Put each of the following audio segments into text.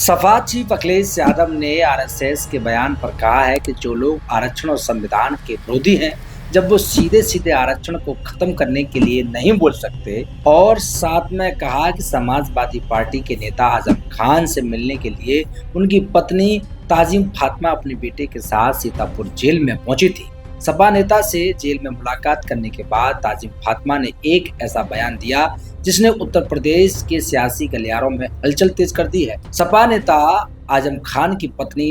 Sapa chief Akhilesh Yadav ने RSS के बयान पर कहा है कि जो लोग आरक्षण और संविधान के विरोधी हैं, जब वो सीधे सीधे आरक्षण को खत्म करने के लिए नहीं बोल सकते, और साथ में कहा कि समाजवादी पार्टी के नेता आजम खान से मिलने के लिए उनकी पत्नी ताजिम फातिमा अपने बेटे के साथ सीतापुर जेल में पहुंची थी। सपा नेता से जेल में मुलाकात करने के बाद ताजिम फातिमा ने एक ऐसा बयान दिया जिसने उत्तर प्रदेश के सियासी गलियारों में हलचल तेज कर दी है। सपा नेता आजम खान की पत्नी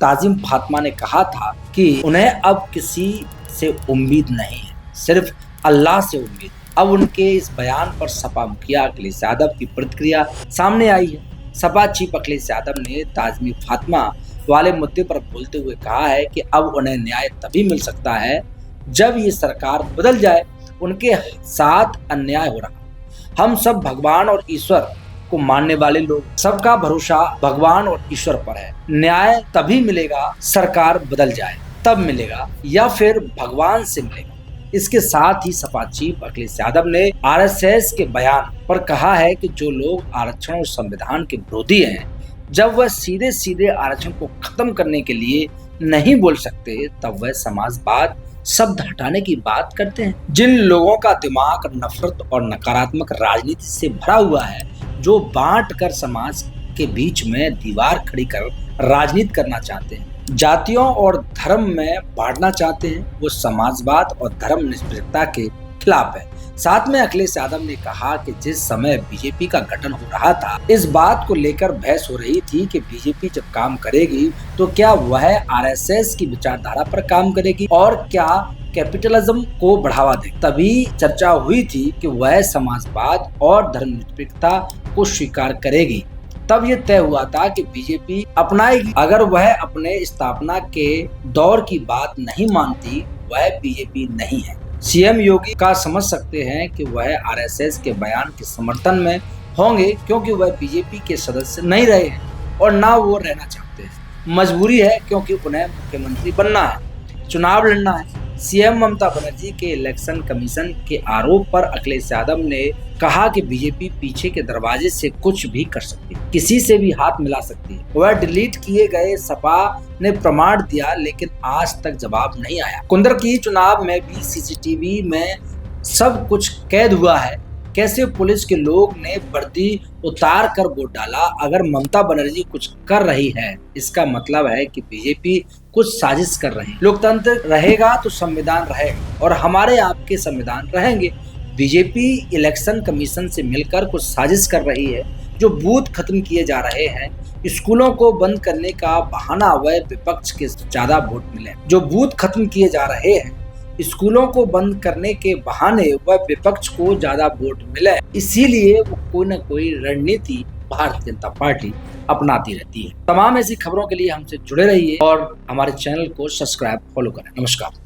ताजिम फातिमा ने कहा था कि उन्हें अब किसी से उम्मीद नहीं है, सिर्फ अल्लाह से उम्मीद। अब उनके इस बयान पर सपा मुखिया अखिलेश यादव की प्रतिक्रिया सामने आई है। सपा चीफ अखिलेश यादव ने ताजिम फातिमा वाले मुद्दे पर बोलते हुए कहा है कि अब उन्हें न्याय तभी मिल सकता है जब ये सरकार बदल जाए। उनके साथ अन्याय हो रहा। हम सब भगवान और ईश्वर को मानने वाले लोग, सबका भरोसा भगवान और ईश्वर पर है। न्याय तभी मिलेगा सरकार बदल जाए, तब मिलेगा, या फिर भगवान से मिलेगा। इसके साथ ही सपा चीफ अखिलेश यादव ने आरएसएस के बयान पर कहा है कि जो लोग आरक्षण और संविधान के विरोधी हैं, जब वह सीधे सीधे आरक्षण को खत्म करने के लिए नहीं बोल सकते, तब वह समाजवाद शब्द हटाने की बात करते हैं। जिन लोगों का दिमाग नफरत और नकारात्मक राजनीति से भरा हुआ है, जो बांट कर समाज के बीच में दीवार खड़ी कर राजनीति करना चाहते हैं, जातियों और धर्म में बांटना चाहते हैं, वो समाजवाद और धर्मनिरपेक्षता के खिलाफ है। साथ में अखिलेश यादव ने कहा कि जिस समय बीजेपी का गठन हो रहा था, इस बात को लेकर बहस हो रही थी कि बीजेपी जब काम करेगी तो क्या वह आरएसएस की विचारधारा पर काम करेगी और क्या कैपिटलिज्म को बढ़ावा देगी। तभी चर्चा हुई थी कि वह समाजवाद और धर्मनिरपेक्षता को स्वीकार करेगी। तब ये तय हुआ था कि बीजेपी अपनाएगी। अगर वह अपने स्थापना के दौर की बात नहीं मानती, वह बीजेपी नहीं है। सीएम योगी का समझ सकते हैं कि वह आरएसएस के बयान के समर्थन में होंगे, क्योंकि वह बीजेपी के सदस्य नहीं रहे हैं और ना वो रहना चाहते हैं। मजबूरी है, क्योंकि उन्हें मुख्यमंत्री बनना है, चुनाव लड़ना है। सीएम ममता बनर्जी के इलेक्शन कमीशन के आरोप पर अखिलेश यादव ने कहा कि बीजेपी पीछे के दरवाजे से कुछ भी कर सकती है, किसी से भी हाथ मिला सकती है। वह डिलीट किए गए सपा ने प्रमाण दिया, लेकिन आज तक जवाब नहीं आया। कुंदर की चुनाव में भी सीसीटीवी में सब कुछ कैद हुआ है। कैसे पुलिस के लोग ने वर्दी उतार कर वोट डाला। अगर ममता बनर्जी कुछ कर रही है, इसका मतलब है कि बीजेपी कुछ साजिश कर रही है। लोकतंत्र रहेगा तो संविधान रहेगा, और हमारे आपके संविधान रहेंगे। बीजेपी इलेक्शन कमीशन से मिलकर कुछ साजिश कर रही है। जो बूथ खत्म किए जा रहे हैं, स्कूलों को बंद करने का बहाना, वह विपक्ष के ज्यादा वोट मिले। जो बूथ खत्म किए जा रहे हैं, स्कूलों को बंद करने के बहाने, वह विपक्ष को ज्यादा वोट मिले। इसीलिए वो कोई न कोई रणनीति भारतीय जनता पार्टी अपनाती रहती है। तमाम ऐसी खबरों के लिए हमसे जुड़े रहिए और हमारे चैनल को सब्सक्राइब फॉलो करें। नमस्कार।